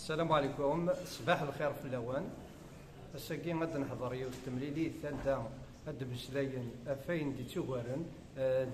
السلام عليكم، صباح الخير في اللوان. الساكي غادي نحضر يوم التمليلي الثالثة هاد بسلاين فين دي توغارن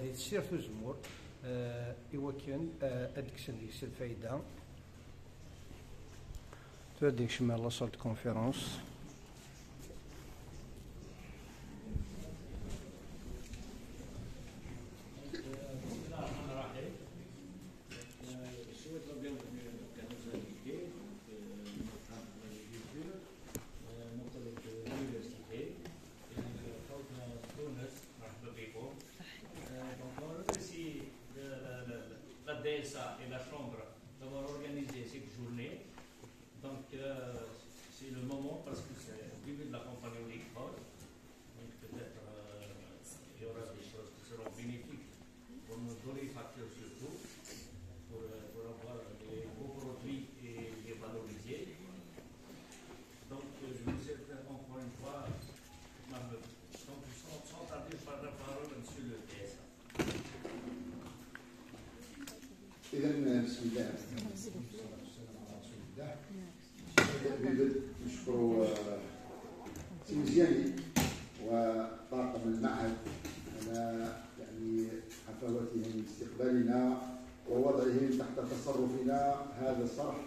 دي تسير في الزمور إوكن أدكسن ديكس الفايدة توديك شمال لاصال كونفيرونس. DSA et la Chambre d'avoir organisé cette journée. Donc, c'est le moment parce que c'est le début de la campagne électorale. Donc, peut-être il y aura des choses qui seront bénéfiques pour nos torréfacteurs surtout, pour avoir des beaux produits et les valoriser. Donc, je vous souhaite encore une fois, sans tarder, je parle la parole à M. le DSA. إذا بسم الله الرحمن الرحيم والسلام على رسول الله. نشكر سي مزياني وطاقم المعهد على حفاوتهم باستقبالنا ووضعهم تحت تصرفنا هذا الصرح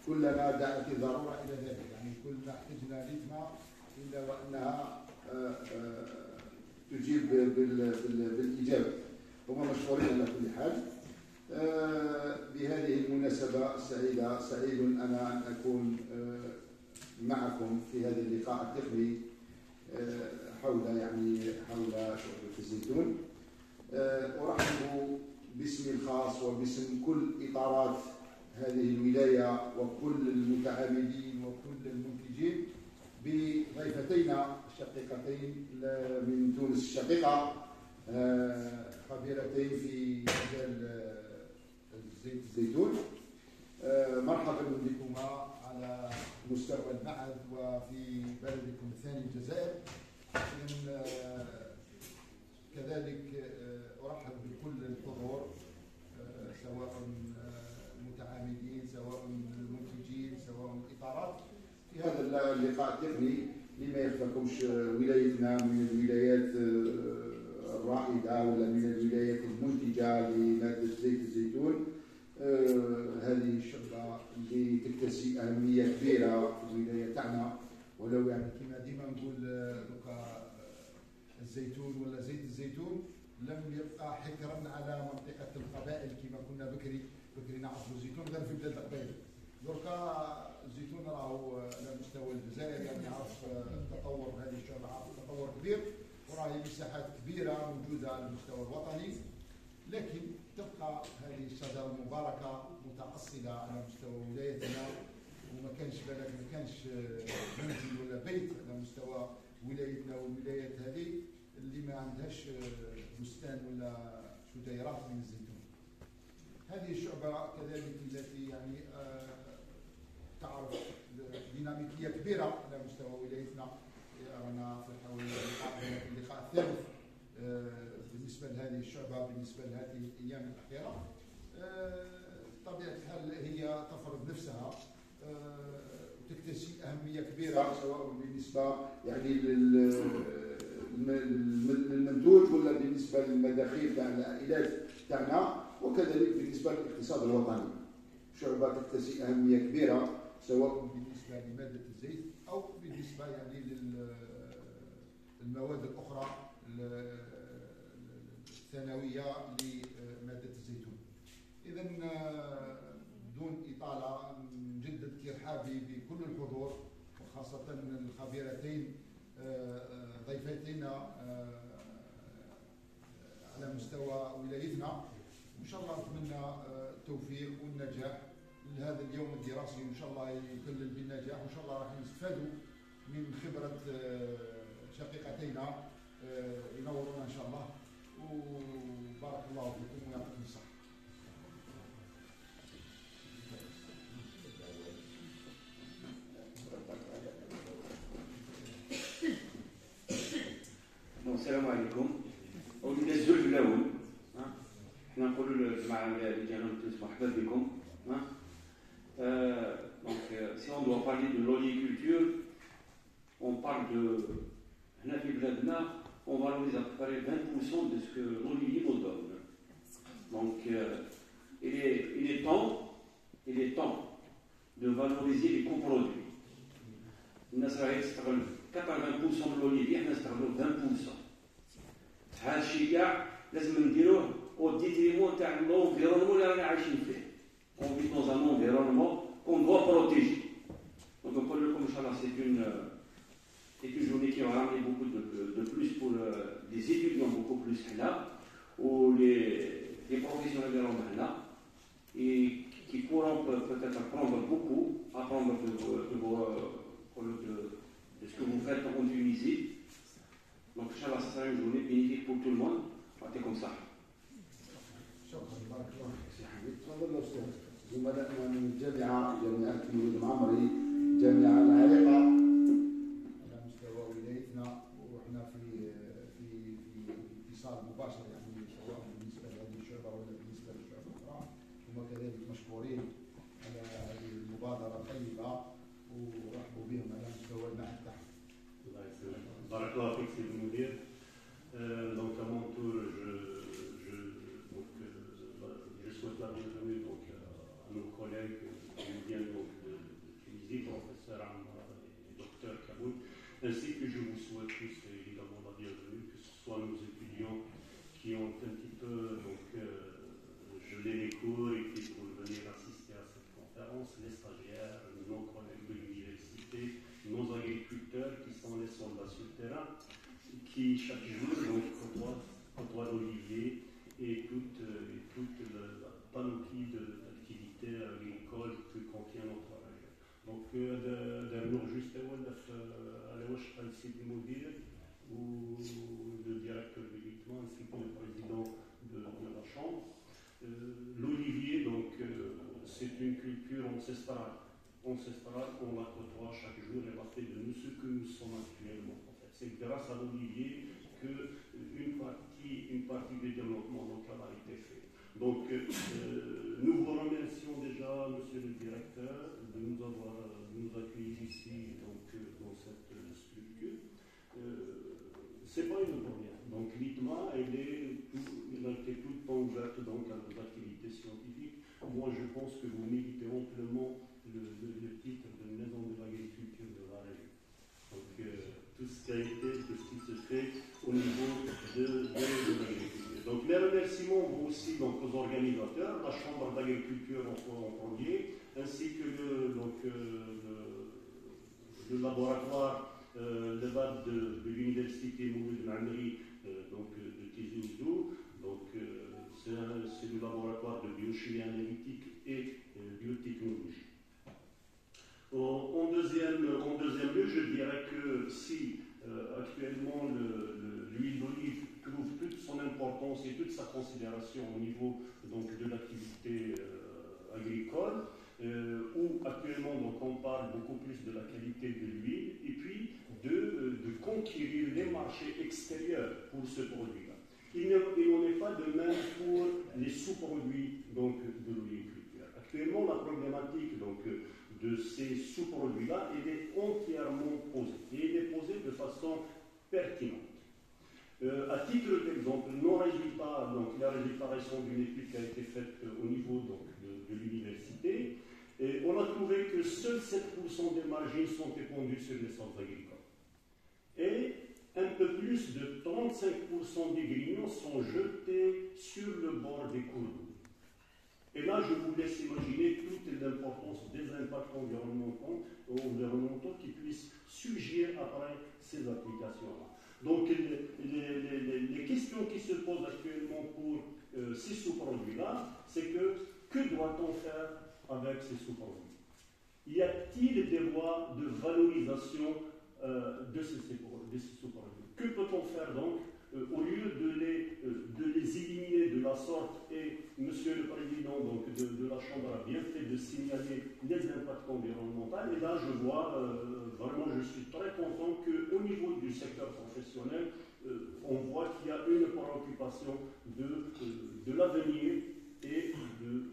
كلما دعت الضروره الى ذلك، كلما احتجنا رتمه الا وانها تجيب بالاجابه. هم مشكورين على كل حال. بهذه المناسبة السعيدة سعيد أنا أن أكون معكم في هذا اللقاء التقني حول شعبة الزيتون. أرحب باسمي الخاص وباسم كل إطارات هذه الولاية وكل المتعاملين وكل المنتجين بضيفتينا الشقيقتين من تونس الشقيقة، خبيرتين في مجال زيت الزيتون. مرحبا بكما على مستوى المعهد وفي بلدكم الثاني الجزائر. كذلك ارحب بكل الحضور سواء المتعاملين سواء المنتجين سواء الاطارات في هذا اللقاء التقني. لما يخفاكمش ولايتنا من الولايات الرائده ولا من الولايات المنتجه لماده زيت الزيتون. هذه الشغله اللي تكتسي اهميه كبيره في الولايه تاعنا، ولو كما ديما نقول الزيتون ولا زيت الزيتون لم يبقى حكرا على منطقه القبائل كما كنا بكري نعرفوا الزيتون غير في بلاد القبائل. دركا الزيتون راهو على مستوى الجزائر يعرف تطور هذه الشغله، عرف تطور كبير وراهي مساحات كبيره موجوده على المستوى الوطني، لكن تبقى هذه الشجره المباركه متأصله على مستوى ولايتنا. وما كانش بالك ما كانش منزل ولا بيت على مستوى ولايتنا والولايات هذه اللي ما عندهاش بستان ولا شجيرات من الزيتون. هذه الشعبه كذلك التي تعرف ديناميكيه كبيره على مستوى ولايتنا. رانا في اللقاء الثالث بالنسبه لهذه الشعبه، بالنسبه لهذه الايام الاخيره. بطبيعه الحال هي تفرض نفسها وتكتسي اهميه كبيره سواء بالنسبه للمنتوج ولا بالنسبه للمداخيل تاع العائلات تاعنا وكذلك بالنسبه للاقتصاد الوطني. شعبه تكتسي اهميه كبيره سواء بالنسبه لماده الزيت او بالنسبه للمواد الاخرى الثانويه لماده الزيتون. اذا دون اطاله نجدد ترحابي بكل الحضور وخاصه الخبيرتين ضيفتينا على مستوى ولايتنا. ان شاء الله نتمنى التوفيق والنجاح لهذا اليوم الدراسي، وان شاء الله يكلل بالنجاح، وان شاء الله راح نستفادوا من خبره شقيقتينا ينورونا ان شاء الله. وبارك الله فيكم ويعطيكم الصحه. السلام عليكم. من الزوج الاول حنا نقولوا مع اللي جانا مرحبا بكم. دونك si on doit parler de l'oléiculture, on parle de on valorise à peu près 20% de ce que l'olivier nous donne. Donc, il est temps de valoriser les coproduits. On a 80% de l'olivier, on a 20%. هذا الشيء كاع لازم نديروه au détriment تاع l'environnement اللي رانا عايشين فيه. On vit dans un environnement qu'on doit protéger. Donc, comme Inch'Allah, c'est une journée qui va ramener beaucoup de plus pour des étudiants, beaucoup plus là, ou les professionnels de l'Omahna, et qui pourront peut-être apprendre beaucoup, apprendre de ce que vous faites en Tunisie. Donc, Inch'Allah, ce sera une journée bénéfique pour tout le monde. Partez comme ça. تفضل أستاذ. زملائنا من جامعة المولود المعمري، جامعة العريقة على مستوى ولايتنا، وإحنا في اتصال مباشر يعني سواء بالنسبة لهذه الشعبة ولا بالنسبة للشعوب الأخرى، هم كذلك مشكورين على هذه المبادرة الطيبة ورحبوا بهم على مستوى المعهد تاعهم. الله يسلمك. بارك الله فيك سيدي المدير. Donc à mon tour, je souhaite la bienvenue donc, à nos collègues qui viennent donc, de Tunisie, professeur Ammar et docteur Kaboul, ainsi que je vous souhaite tous évidemment la bienvenue, que ce soit nos étudiants qui ont un petit peu donc, gelé les cours et qui vont venir assister à cette conférence, les stagiaires, nos collègues de l'université, nos agriculteurs qui sont les soldats sur le terrain, qui chaque jour côtoient l'olivier et toute la panoplie d'activités agricoles que contient notre région. Donc, d'abord, juste على واش قال سيدي المدير ou le directeur de l'ITMA ainsi que le président de la Chambre. L'olivier, donc, c'est une culture ancestrale. On la côtoie chaque jour et va faire de nous ce que nous sommes actuellement. En fait. C'est grâce à l'olivier qu'une partie du développement local a été faite. Donc, nous vous remercions déjà, monsieur le directeur, de nous accueillir ici donc, dans cette structure. C'est pas une première. Donc, l'ITMA, elle a été tout le temps ouverte donc, à nos activités scientifiques. Moi, je pense que vous méritez amplement le titre de maison de l'agriculture de la région. Donc, tout ce qui a été, tout ce qui se fait au niveau de l'agriculture. Donc, les remerciements vont aussi donc, aux organisateurs, la Chambre d'agriculture en premier, ainsi que le laboratoire le lab de l'université Mouloud Mamri de Tizi Ouzou. Donc, c'est le laboratoire de biochimie analytique et biotechnologie. En deuxième lieu, je dirais que si actuellement l'huile d'olive trouve toute son importance et toute sa considération au niveau donc, de l'activité agricole, où actuellement donc, on parle beaucoup plus de la qualité de l'huile et puis de conquérir les marchés extérieurs pour ce produit-là. Il n'en est pas de même pour les sous-produits donc, de l'oliviculture. Actuellement, la problématique donc, de ces sous-produits-là, elle est entièrement posée. Et elle est posée de façon pertinente. À titre d'exemple, nos résultats, donc les résultats récents d'une étude qui a été faite au niveau donc, de l'université, on a trouvé que seuls 7% des margines sont épandues sur les sols agricoles. Et un peu plus de 35% des grignons sont jetés sur le bord des cours d'eau. Et là, je vous laisse imaginer toute l'importance des impacts environnementaux qui puissent surgir après ces applications-là. Donc, les questions qui se posent actuellement pour ces sous-produits-là, c'est que doit-on faire avec ces sous-produits? Y a-t-il des voies de valorisation de ces sous-produits? Que peut-on faire donc au lieu de les éliminer de la sorte? Et Monsieur le Président donc, de la Chambre a bien fait de signaler les impacts environnementaux. Et là, je vois, vraiment, je suis très content qu'au niveau du secteur professionnel, on voit qu'il y a une préoccupation de l'avenir et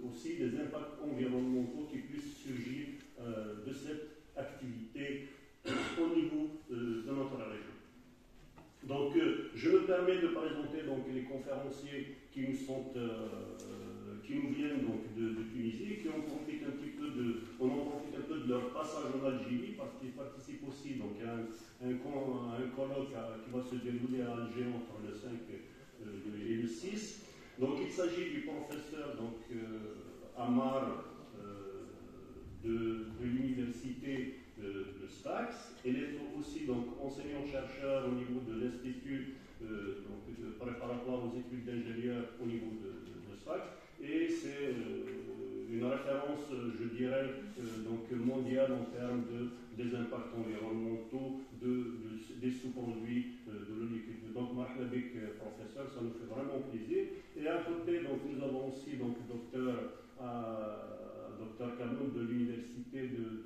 aussi des impacts environnementaux qui puissent surgir de cette permet de présenter donc, les conférenciers qui nous viennent donc, de Tunisie, qui en profitent un petit peu de leur passage en Algérie, parce qu'ils participent aussi donc, à un colloque qui va se dérouler à Alger entre le 5 et le 6. Donc il s'agit du professeur donc, Amar de l'université de Sfax. Elle est aussi donc, enseignant-chercheur au niveau de l'Institut préparatoire aux études d'ingénieur au niveau de Sfax. Et c'est une référence, je dirais, donc mondiale en termes des impacts environnementaux des sous-produits de l'oliviculture. Donc, Marhaba bik, professeur, ça nous fait vraiment plaisir. Et à côté, donc, nous avons aussi donc, docteur Kanoun de l'Université de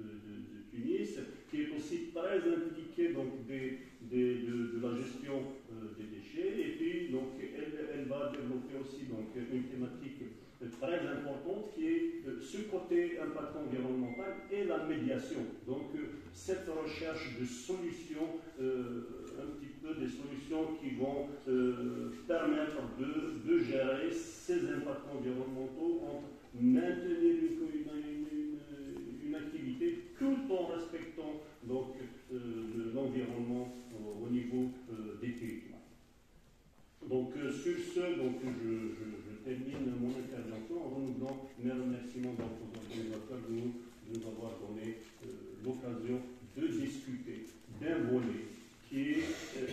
Tunis, qui est aussi très impliqué donc, de la gestion des déchets. Et puis, donc, elle va développer aussi donc, une thématique très importante qui est ce côté impact environnemental et la médiation. Donc, cette recherche de solutions, un petit peu des solutions qui vont permettre de gérer ces impacts environnementaux entre maintenir une activité tout en respectant donc, l'environnement au niveau des territoires. Donc, sur ce, donc, je termine mon intervention en renouvelant mes remerciements aux organisateurs de nous avoir donné l'occasion de discuter d'un volet qui est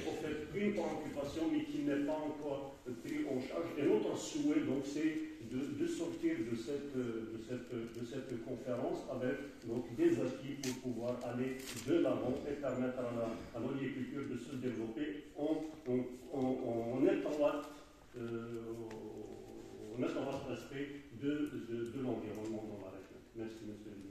en fait une préoccupation mais qui n'est pas encore pris en charge. Et notre souhait, donc, c'est de sortir de cette conférence avec donc, des acquis pour pouvoir aller de l'avant et permettre à l'oliviculture de se développer en étroit respect de l'environnement dans la région. Merci, monsieur le ministre.